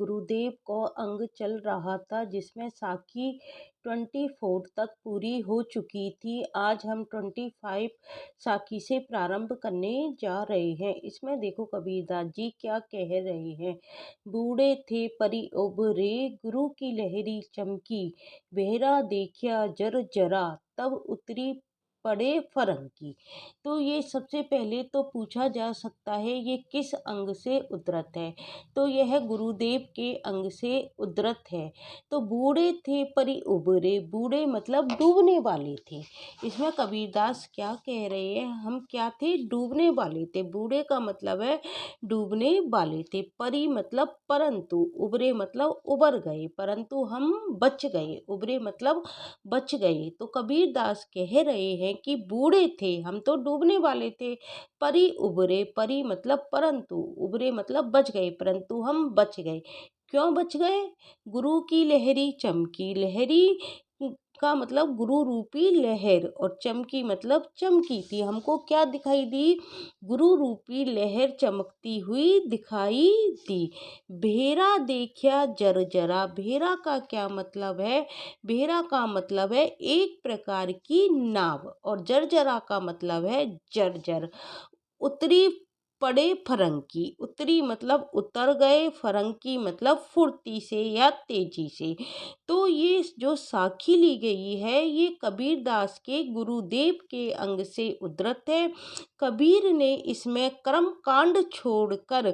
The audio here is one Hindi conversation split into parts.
गुरुदेव को अंग चल रहा था जिसमें साखी 24 तक पूरी हो चुकी थी। आज हम 25 साखी से प्रारंभ करने जा रहे हैं। इसमें देखो कबीरदास जी क्या कह रहे हैं। बूढ़े थे परी उभरे, गुरु की लहरी चमकी, बेहरा देखिया जर जरा, तब उतरी पड़े फरंकी। तो ये सबसे पहले तो पूछा जा सकता है ये किस अंग से उद्धृत है। तो यह गुरुदेव के अंग से उद्धृत है। तो बूढ़े थे परी उभरे, बूढ़े मतलब डूबने वाले थे। इसमें कबीरदास क्या कह रहे हैं, हम क्या थे, डूबने वाले थे। बूढ़े का मतलब है डूबने वाले थे। परी मतलब परंतु, उभरे मतलब उबर गए, परंतु हम बच गए। उभरे मतलब बच गए। तो कबीरदास कह रहे हैं कि बूढ़े थे, हम तो डूबने वाले थे। परी उभरे, परी मतलब परंतु, उभरे मतलब बच गए, परंतु हम बच गए। क्यों बच गए? गुरु की लहरी चमकी, लहरी का मतलब गुरु रूपी लहर, और चमकी मतलब चमकी थी। हमको क्या दिखाई दी? गुरु रूपी लहर चमकती हुई दिखाई दी। भेरा देखिया जर जरा, भेरा का क्या मतलब है? भेरा का मतलब है एक प्रकार की नाव, और जरजरा का मतलब है जर्जर। उतरी पड़े फरंकी, उतरी मतलब उतर गए, फरंकी मतलब फुर्ती से या तेजी से। तो ये जो साखी ली गई है ये कबीरदास के गुरुदेव के अंग से उद्धृत है। कबीर ने इसमें कर्म कांड छोड़कर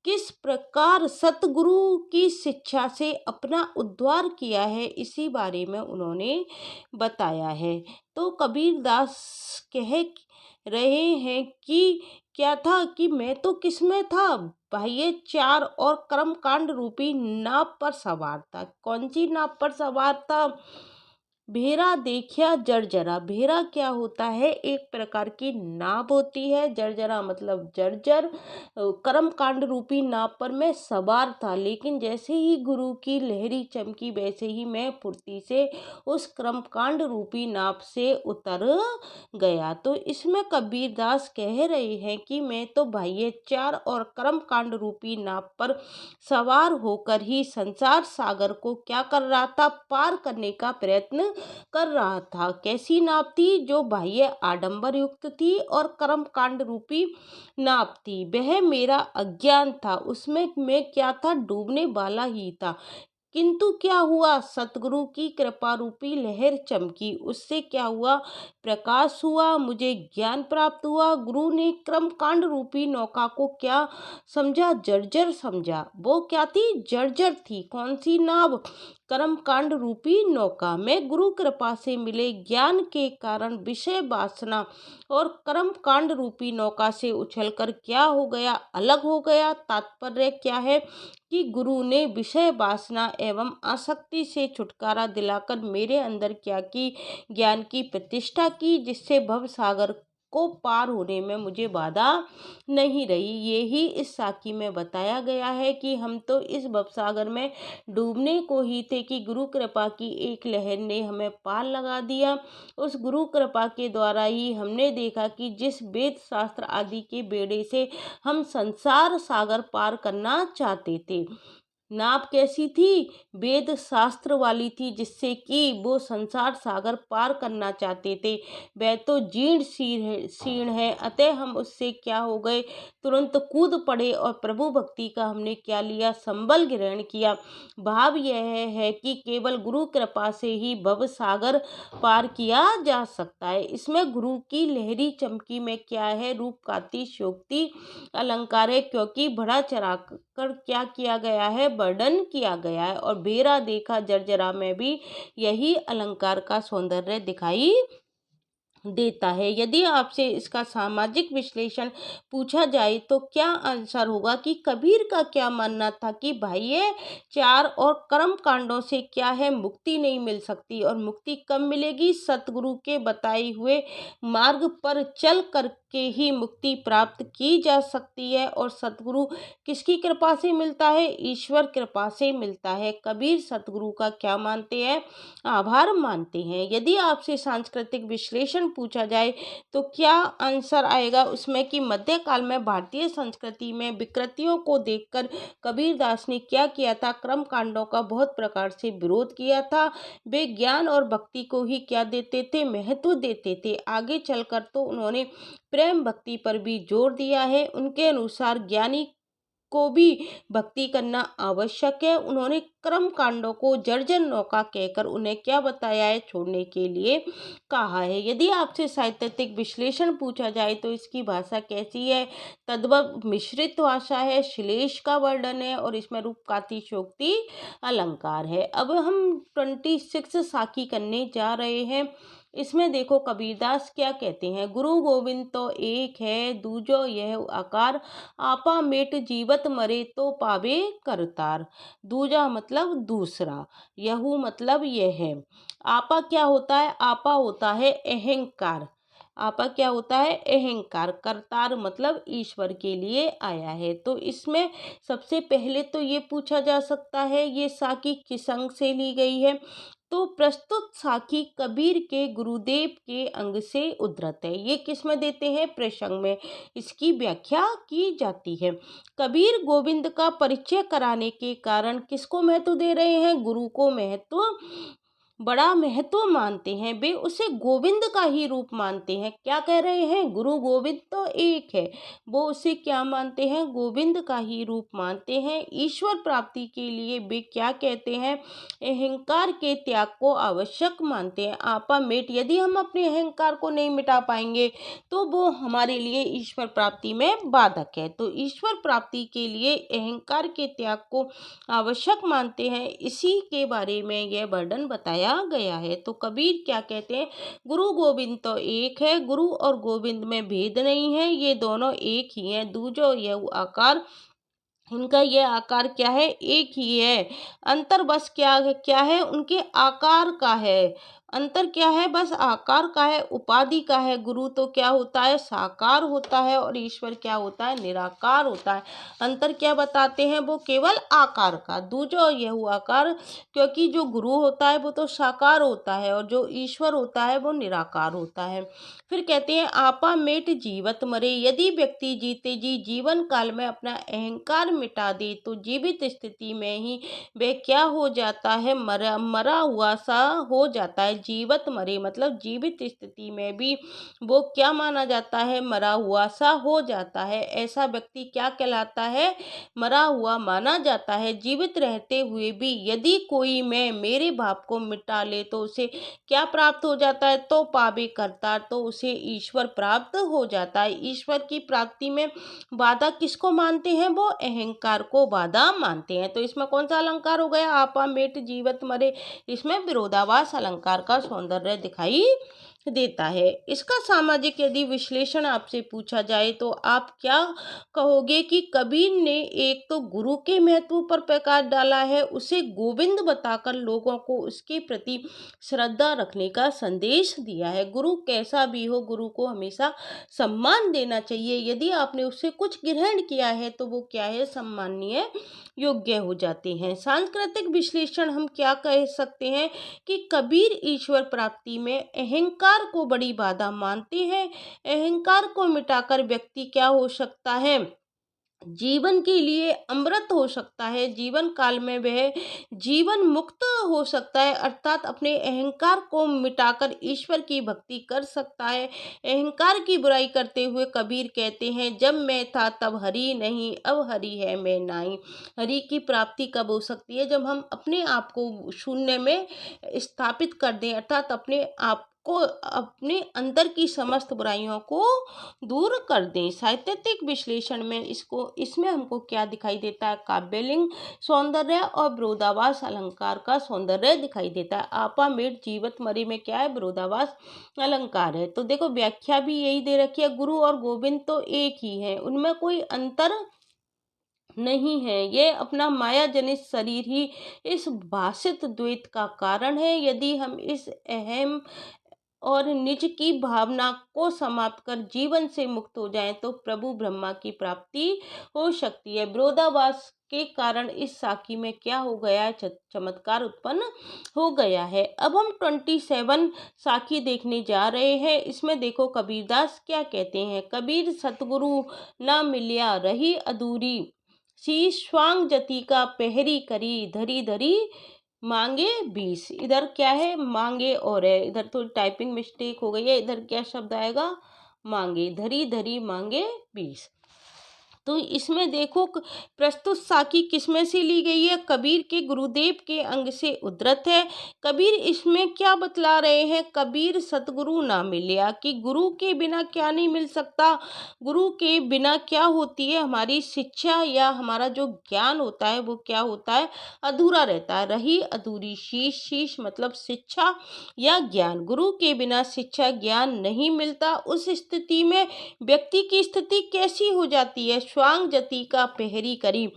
किस प्रकार सतगुरु की शिक्षा से अपना उद्धार किया है, इसी बारे में उन्होंने बताया है। तो कबीरदास कह रहे हैं कि क्या था कि मैं तो किसमें था, बाह्य चार और कर्म कांड रूपी नाव पर सवार था। कौन सी नाव पर सवार था? भेरा देखिया जर्जरा, भेरा क्या होता है? एक प्रकार की नाव होती है। जर्जरा मतलब जर्जर। कर्म कांड रूपी नाव पर मैं सवार था, लेकिन जैसे ही गुरु की लहरी चमकी वैसे ही मैं फुर्ती से उस कर्म कांड रूपी नाव से उतर गया। तो इसमें कबीरदास कह रहे हैं कि मैं तो बाह्य चार और कर्म कांड रूपी नाव पर सवार होकर ही संसार सागर को क्या कर रहा था, पार करने का प्रयत्न कर रहा था। कैसी नाव थी? जो बाह्य आडंबर युक्त थी और कर्म कांड रूपी नाव थी। वह मेरा अज्ञान था, उसमें मैं क्या था, डूबने वाला ही था। किंतु क्या हुआ? सतगुरु की कृपा रूपी लहर चमकी, उससे क्या हुआ, प्रकाश हुआ, मुझे ज्ञान प्राप्त हुआ। गुरु ने क्रम कांड रूपी नौका को क्या समझा? जर्जर समझा। वो क्या थी? जर्जर थी। कौन सी नाव? कर्म कांड रूपी नौका। मैं गुरु कृपा से मिले ज्ञान के कारण विषय वासना और कर्म कांड रूपी नौका से उछलकर क्या हो गया? अलग हो गया। तात्पर्य क्या है कि गुरु ने विषय वासना एवं आसक्ति से छुटकारा दिलाकर मेरे अंदर क्या की? ज्ञान की प्रतिष्ठा की, जिससे भव सागर को पार होने में मुझे बाधा नहीं रही। यही इस साखी में बताया गया है कि हम तो इस भवसागर में डूबने को ही थे कि गुरु कृपा की एक लहर ने हमें पार लगा दिया। उस गुरु कृपा के द्वारा ही हमने देखा कि जिस वेद शास्त्र आदि के बेड़े से हम संसार सागर पार करना चाहते थे, नाव कैसी थी? वेद शास्त्र वाली थी, जिससे कि वो संसार सागर पार करना चाहते थे। वह तो शीर्ण है, अतः हम उससे क्या हो गए, तुरंत कूद पड़े और प्रभु भक्ति का हमने क्या लिया? संबल ग्रहण किया। भाव यह है कि केवल गुरु कृपा से ही भव सागर पार किया जा सकता है। इसमें गुरु की लहरी चमकी में क्या है? रूपकाती शोक्ति अलंकार है, क्योंकि बढ़ा चढ़ा कर क्या किया गया है? वर्णन किया गया है। और बेरा देखा जर्जरा में भी यही अलंकार का सौंदर्य दिखाई देता है। यदि आपसे इसका सामाजिक विश्लेषण पूछा जाए तो क्या आंसर होगा कि कबीर का क्या मानना था कि बाह्य चार और कर्म कांडों से क्या है, मुक्ति नहीं मिल सकती। और मुक्ति कब मिलेगी? सतगुरु के बताए हुए मार्ग पर चल करके के ही मुक्ति प्राप्त की जा सकती है। और सतगुरु किसकी कृपा से मिलता है? ईश्वर कृपा से मिलता है। कबीर सतगुरु का क्या मानते हैं? आभार मानते हैं। यदि आपसे सांस्कृतिक विश्लेषण पूछा जाए तो क्या आंसर आएगा उसमें कि मध्यकाल में भारतीय संस्कृति में विकृतियों को देखकर कबीरदास ने क्या किया था? कर्म कांडों का बहुत प्रकार से विरोध किया था। वे ज्ञान और भक्ति को ही क्या देते थे? महत्व देते थे। आगे चलकर तो उन्होंने प्रेम भक्ति पर भी जोर दिया है। उनके अनुसार ज्ञानी को भी भक्ति करना आवश्यक है। उन्होंने कर्म कांडों को जर्जर नौका कहकर उन्हें क्या बताया है? छोड़ने के लिए कहा है। यदि आपसे साहित्यिक विश्लेषण पूछा जाए तो इसकी भाषा कैसी है? तद्भव मिश्रित भाषा है, श्लेष का वर्णन है और इसमें रूपकाती शोक्ति अलंकार है। अब हम 26 साखी करने जा रहे हैं। इसमें देखो कबीरदास क्या कहते हैं? गुरु गोविंद तो एक है, दूजो यह आकार, आपा मेट जीवत मरे तो पावे करतार। दूजा मतलब दूसरा, यहू मतलब यह है। आपा क्या होता है? आपा होता है अहंकार। आपा क्या होता है? अहंकार। करतार मतलब ईश्वर के लिए आया है। तो इसमें सबसे पहले तो ये पूछा जा सकता है ये साखी किस अंग से ली गई है? तो प्रस्तुत साखी कबीर के गुरुदेव के अंग से उद्धृत है। ये किस में देते हैं? प्रसंग में इसकी व्याख्या की जाती है। कबीर गोविंद का परिचय कराने के कारण किसको महत्व दे रहे हैं? गुरु को महत्व, बड़ा महत्व मानते हैं। वे उसे गोविंद का ही रूप मानते हैं। क्या कह रहे हैं? गुरु गोविंद तो एक है, वो उसे क्या मानते हैं? गोविंद का ही रूप मानते हैं। ईश्वर प्राप्ति के लिए वे क्या कहते हैं? अहंकार के त्याग को आवश्यक मानते हैं। आपा मेट, यदि हम अपने अहंकार को नहीं मिटा पाएंगे तो वो हमारे लिए ईश्वर प्राप्ति में बाधक है। तो ईश्वर प्राप्ति के लिए अहंकार के त्याग को आवश्यक मानते हैं। इसी के बारे में यह वर्णन बताया गया है। तो कबीर क्या कहते हैं? गुरु गोविंद तो एक है, गुरु और गोविंद में भेद नहीं है, ये दोनों एक ही हैं। दूजो यह आकार, इनका यह आकार क्या है? एक ही है। अंतर बस क्या क्या है? उनके आकार का है। अंतर क्या है? बस आकार का है, उपाधि का है। गुरु तो क्या होता है? साकार होता है और ईश्वर क्या होता है? निराकार होता है। अंतर क्या बताते हैं? वो केवल आकार का। दूजो यह आकार, क्योंकि जो गुरु होता है वो तो साकार होता है और जो ईश्वर होता है वो निराकार होता है। फिर कहते हैं आपा मेट जीवत मरे, यदि व्यक्ति जीते जी जीवन काल में अपना अहंकार मिटा दे तो जीवित स्थिति में ही वह क्या हो जाता है? मरा मरा हुआ सा हो जाता है। जीवत मरे मतलब जीवित स्थिति में भी वो क्या माना जाता है? मरा हुआ सा हो जाता है। ऐसा व्यक्ति क्या कहलाता है? मरा हुआ माना जाता है। जीवित रहते हुए भी यदि कोई मैं मेरे भाव को मिटा ले तो उसे क्या प्राप्त हो जाता है? तो पावे करतार, तो उसे ईश्वर प्राप्त हो जाता है। ईश्वर की प्राप्ति में बाधा किसको मानते हैं? वो अहंकार को बाधा मानते हैं। तो इसमें कौन सा अलंकार हो गया? आपा मेट जीवत मरे, इसमें विरोधाभास अलंकार का सौंदर्य दिखाई देता है। इसका सामाजिक यदि विश्लेषण आपसे पूछा जाए तो आप क्या कहोगे कि कबीर ने एक तो गुरु के महत्व पर प्रकाश डाला है, उसे गोविंद बताकर लोगों को उसके प्रति श्रद्धा रखने का संदेश दिया है। गुरु कैसा भी हो, गुरु को हमेशा सम्मान देना चाहिए। यदि आपने उससे कुछ ग्रहण किया है तो वो क्या है? सम्माननीय, योग्य हो जाते हैं। सांस्कृतिक विश्लेषण हम क्या कह सकते हैं कि कबीर ईश्वर प्राप्ति में अहंकार को बड़ी बाधा मानते हैं। अहंकार को मिटाकर व्यक्ति क्या हो सकता है? जीवन के लिए अमृत हो सकता है। जीवन काल में वह जीवन मुक्त हो सकता है, अर्थात अपने अहंकार को मिटाकर ईश्वर की भक्ति कर सकता है। अहंकार की बुराई करते हुए कबीर कहते हैं, जब मैं था तब हरि नहीं, अब हरि है मैं नाही। हरि की प्राप्ति कब हो सकती है? जब हम अपने आप को शून्य में स्थापित कर दें, अर्थात अपने आप को, अपने अंदर की समस्त बुराइयों को दूर कर दें। साहित्यिक विश्लेषण में इसमें हमको क्या दिखाई देता है? काव्यलिंग सौंदर्य और विरोधाभास अलंकार का सौंदर्य दिखाई देता है। आपा मेट जीवत मरे में क्या है? विरोधाभास अलंकार है। तो देखो व्याख्या भी यही दे रखी है, गुरु और गोविंद तो एक ही है, उनमें कोई अंतर नहीं है। ये अपना माया जनित शरीर ही इस भाषित द्वैत का कारण है। यदि हम इस अहम और निज की भावना को समाप्त कर जीवन से मुक्त हो जाएं तो प्रभु ब्रह्मा की प्राप्ति हो सकती है। विरोधाभास के कारण इस साखी में क्या हो गया है, चमत्कार उत्पन्न हो गया है। अब हम 27 साखी देखने जा रहे हैं। इसमें देखो कबीरदास क्या कहते हैं। कबीर सतगुरु ना मिलिया रही अधूरी, सी स्वांग जति का पहरी करी, धरी धरी मांगे 20। इधर क्या है, मांगे और है, इधर तो टाइपिंग मिस्टेक हो गई है। इधर क्या शब्द आएगा, मांगे, धरी धरी मांगे 20। तो इसमें देखो प्रस्तुत साखी किसमें से ली गई है, कबीर के गुरुदेव के अंग से उद्धृत है। कबीर इसमें क्या बतला रहे हैं, कबीर सतगुरु ना मिलिया, कि गुरु के बिना क्या नहीं मिल सकता, गुरु के बिना क्या होती है, हमारी शिक्षा या हमारा जो ज्ञान होता है वो क्या होता है, अधूरा रहता है। रही अधूरी शीश, शीश मतलब शिक्षा या ज्ञान, गुरु के बिना शिक्षा ज्ञान नहीं मिलता। उस स्थिति में व्यक्ति की स्थिति कैसी हो जाती है, स्वांग जति का पहरी करी।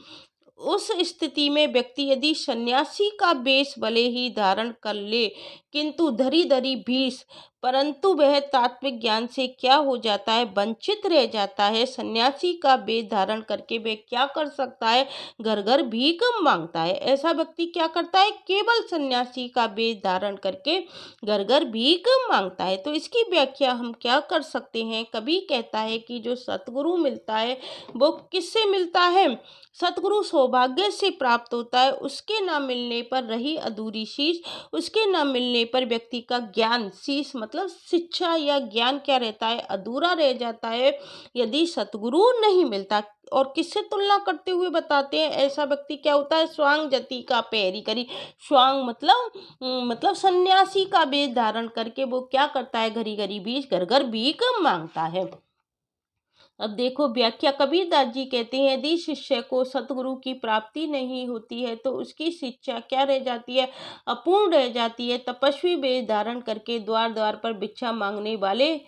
उस स्थिति में व्यक्ति यदि सन्यासी का वेश भले ही धारण कर ले, किंतु धरी धरी भीष, परंतु वह तात्विक ज्ञान से क्या हो जाता है, वंचित रह जाता है। सन्यासी का वेश धारण करके वह क्या कर सकता है, घर घर भीख मांगता है। ऐसा व्यक्ति क्या करता है, केवल सन्यासी का वेश धारण करके घर घर भीख मांगता है। तो इसकी व्याख्या हम क्या कर सकते हैं, कभी कहता है कि जो सतगुरु मिलता है वो किससे मिलता है, सतगुरु सौभाग्य से प्राप्त होता है। उसके न मिलने पर रही अधूरी शीश, उसके न मिलने पर व्यक्ति का ज्ञान, शीश मतलब शिक्षा या ज्ञान क्या रहता है, अधूरा रह जाता है यदि सतगुरु नहीं मिलता। और किससे तुलना करते हुए बताते हैं, ऐसा व्यक्ति क्या होता है, स्वांग जति का पैरी करी। स्वांग मतलब सन्यासी का वेश धारण करके वो क्या करता है, घरी घरी भीख, घर घर भीख मांगता है। अब देखो व्याख्या, कबीरदास जी कहते हैं यदि शिष्य को सतगुरु की प्राप्ति नहीं होती है तो उसकी शिक्षा क्या रह जाती है, अपूर्ण रह जाती है। तपस्वी वेश धारण करके द्वार द्वार पर भिक्षा मांगने वाले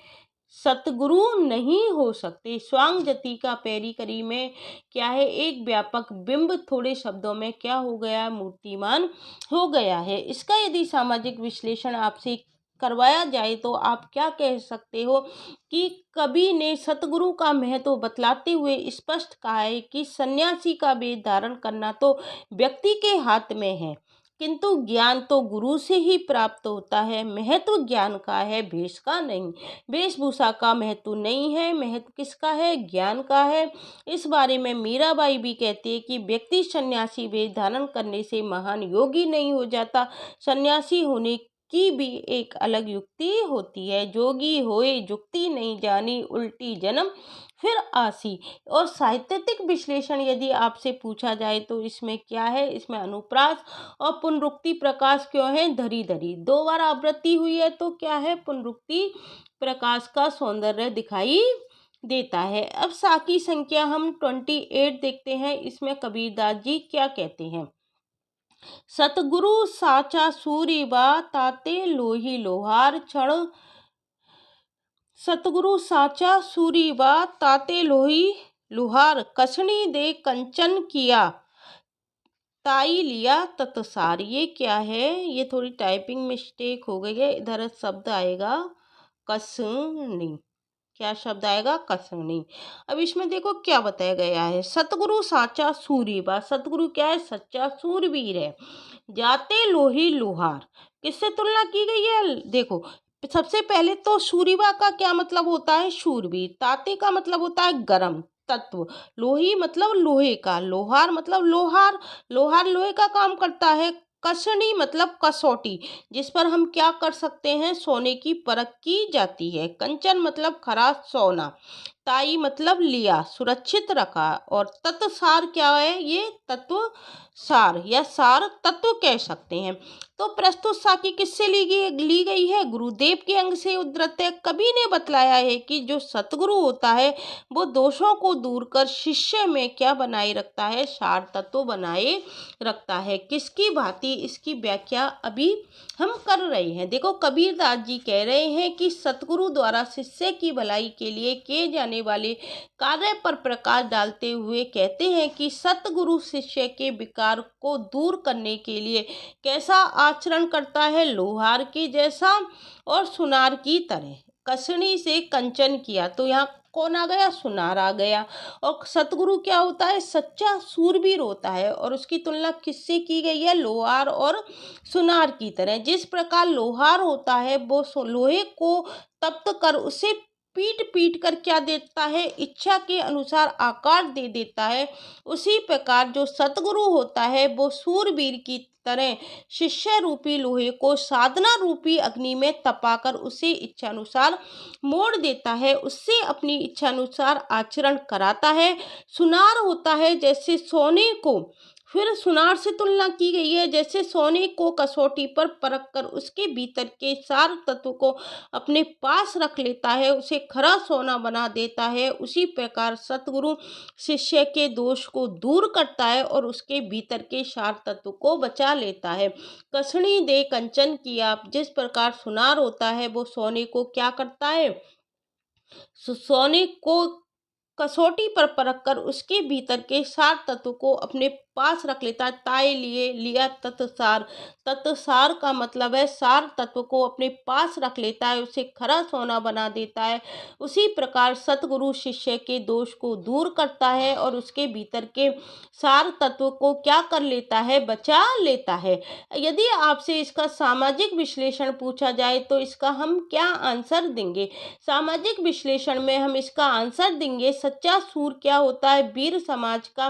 सतगुरु नहीं हो सकते। स्वांग जति का पैरी करी में क्या है, एक व्यापक बिंब थोड़े शब्दों में क्या हो गया, मूर्तिमान हो गया है। इसका यदि सामाजिक विश्लेषण आपसे करवाया जाए तो आप क्या कह सकते हो कि कवि ने सतगुरु का महत्व बतलाते हुए स्पष्ट कहा है कि सन्यासी का वेश धारण करना तो व्यक्ति के हाथ में है, किंतु ज्ञान तो गुरु से ही प्राप्त होता है। महत्व ज्ञान का है, वेश का नहीं। वेशभूषा का महत्व नहीं है, महत्व किसका है, ज्ञान का है। इस बारे में मीराबाई भी कहती है कि व्यक्ति सन्यासी वेश धारण करने से महान योगी नहीं हो जाता। सन्यासी होने की भी एक अलग युक्ति होती है। जोगी होए जुक्ति नहीं जानी, उल्टी जन्म फिर आसी। और साहित्यिक विश्लेषण यदि आपसे पूछा जाए तो इसमें क्या है, इसमें अनुप्रास और पुनरुक्ति प्रकाश क्यों है, धरी धरी 2 बार आवृत्ति हुई है तो क्या है, पुनरुक्ति प्रकाश का सौंदर्य दिखाई देता है। अब साकी संख्या हम 28 देखते हैं। इसमें कबीरदास जी क्या कहते हैं, सतगुरु साचा सूरी बा ताते लोही लोहार क्षण, सतगुरु साचा सूरी बा ताते लोही लुहार, कसनी दे कंचन किया ताई लिया तत्सार। ये क्या है, ये थोड़ी टाइपिंग मिस्टेक हो गई है। इधर शब्द आएगा कसनी, क्या शब्द आएगा, कसनी। अब इसमें देखो क्या बताया गया है, सतगुरु साचा सूरीबा, सतगुरु क्या है, सच्चा सूरवीर है। जाते लोही लोहार, किससे तुलना की गई है, देखो सबसे पहले तो सूरीबा का क्या मतलब होता है, शूरवीर। ताते का मतलब होता है गर्म तत्व, लोही मतलब लोहे का, लोहार मतलब लोहार, लोहार लोहे का काम करता है। कसनी मतलब कसौटी, जिस पर हम क्या कर सकते हैं, सोने की परख की जाती है। कंचन मतलब खरा सोना। ताई मतलब लिया, सुरक्षित रखा। और तत्सार क्या है, ये तत्व सार या सार तत्व कह सकते हैं। तो प्रस्तुत साकी किससे ली गई है, गुरुदेव के अंग से उद्धृत है। कवि ने बतलाया है कि जो सतगुरु होता है वो दोषों को दूर कर शिष्य में क्या बनाए रखता है, सार तत्व बनाए रखता है। किसकी भांति, इसकी व्याख्या अभी हम कर रहे हैं। देखो कबीरदास जी कह रहे हैं कि सतगुरु द्वारा शिष्य की भलाई के लिए किए जाने जाने वाले कार्य पर प्रकाश डालते हुए कहते हैं कि सतगुरु शिष्य के विकार को दूर करने के लिए कैसा आचरण करता है। लोहार के जैसा और सुनार की तरह कसनी से कंचन किया, तो यहाँ कौन आ गया, सुनार आ गया। और सतगुरु क्या होता है, सच्चा सूरवीर होता है, और उसकी तुलना किससे की गई है, लोहार और सुनार की तरह। जिस प्रकार लोहार होता है वो लोहे को तप्त कर उसे पीट पीट कर क्या देता है, इच्छा के अनुसार आकार दे देता है, उसी प्रकार जो सतगुरु होता है वो सूरवीर की तरह शिष्य रूपी लोहे को साधना रूपी अग्नि में तपाकर उसे इच्छानुसार मोड़ देता है, उससे अपनी इच्छानुसार आचरण कराता है। सुनार होता है जैसे सोने को, फिर सुनार से तुलना की गई है जैसे सोने को कसौटी पर परख कर उसके भीतर के सार तत्व को अपने पास रख लेता है, उसे खरा सोना बना देता है। उसी प्रकार सतगुरु शिष्य के दोष को दूर करता है और उसके भीतर के सार तत्व को बचा लेता है। कसणी दे कंचन किया, जिस प्रकार सुनार होता है वो सोने को क्या करता है, सोने को कसौटी पर परख कर उसके भीतर के सार तत्व को अपने पास रख लेता है। ताए लिए लिया तत्सार, तत्सार का मतलब है सार तत्व को अपने पास रख लेता है, उसे खरा सोना बना देता है। उसी प्रकार सतगुरु शिष्य के दोष को दूर करता है और उसके भीतर के सार तत्व को क्या कर लेता है, बचा लेता है। यदि आपसे इसका सामाजिक विश्लेषण पूछा जाए तो इसका हम क्या आंसर देंगे। सामाजिक विश्लेषण में हम इसका आंसर देंगे, सच्चा सूर क्या होता है, वीर समाज का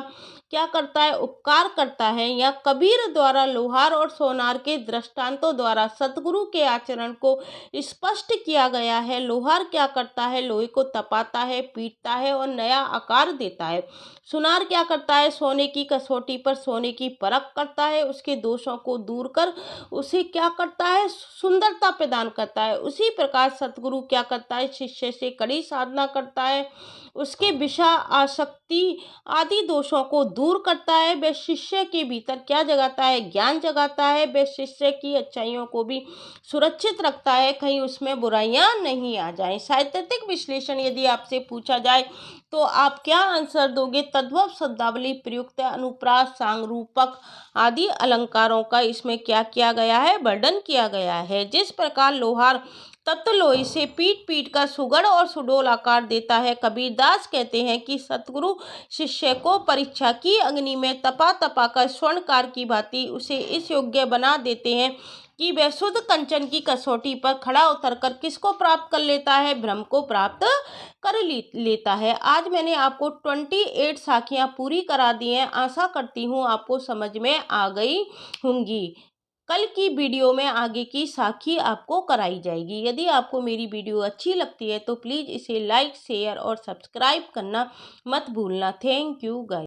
क्या करता है, उपकार करता है। या कबीर द्वारा लोहार और सोनार के दृष्टांतों द्वारा सतगुरु के आचरण को स्पष्ट किया गया है। लोहार क्या करता है, लोहे को तपाता है, पीटता है और नया आकार देता है। सुनार क्या करता है, सोने की कसौटी पर सोने की परख करता है, उसके दोषों को दूर कर उसे क्या करता है, सुंदरता प्रदान करता है। उसी प्रकार सतगुरु क्या करता है, शिष्य से कड़ी साधना करता है, उसके विषय आसक्ति आदि दोषों को दूर करता है। वह शिष्य के भीतर क्या जगाता है, ज्ञान जगाता है। वह शिष्य की अच्छाइयों को भी सुरक्षित रखता है, कहीं उसमें बुराइयां नहीं आ जाए। साहित्यिक विश्लेषण यदि आपसे पूछा जाए तो आप क्या आंसर दोगे। तद्भव शब्दावली प्रयुक्त अनुप्रास सांगरूपक आदि अलंकारों का इसमें क्या किया गया है, वर्णन किया गया है। जिस प्रकार लोहार तत्व लोहे से पीट पीट का सुगढ़ और सुडोल आकार देता है, कबीरदास कहते हैं कि सतगुरु शिष्य को परीक्षा की अग्नि में तपा तपा कर स्वर्णकार की भांति उसे इस योग्य बना देते हैं कि वह शुद्ध कंचन की कसौटी पर खड़ा उतरकर किसको प्राप्त कर लेता है, ब्रह्म को प्राप्त कर लेता है। आज मैंने आपको 28 साखियां पूरी करा दी हैं। आशा करती हूँ आपको समझ में आ गई होंगी। कल की वीडियो में आगे की साखी आपको कराई जाएगी। यदि आपको मेरी वीडियो अच्छी लगती है तो प्लीज़ इसे लाइक शेयर और सब्सक्राइब करना मत भूलना। Thank you guys.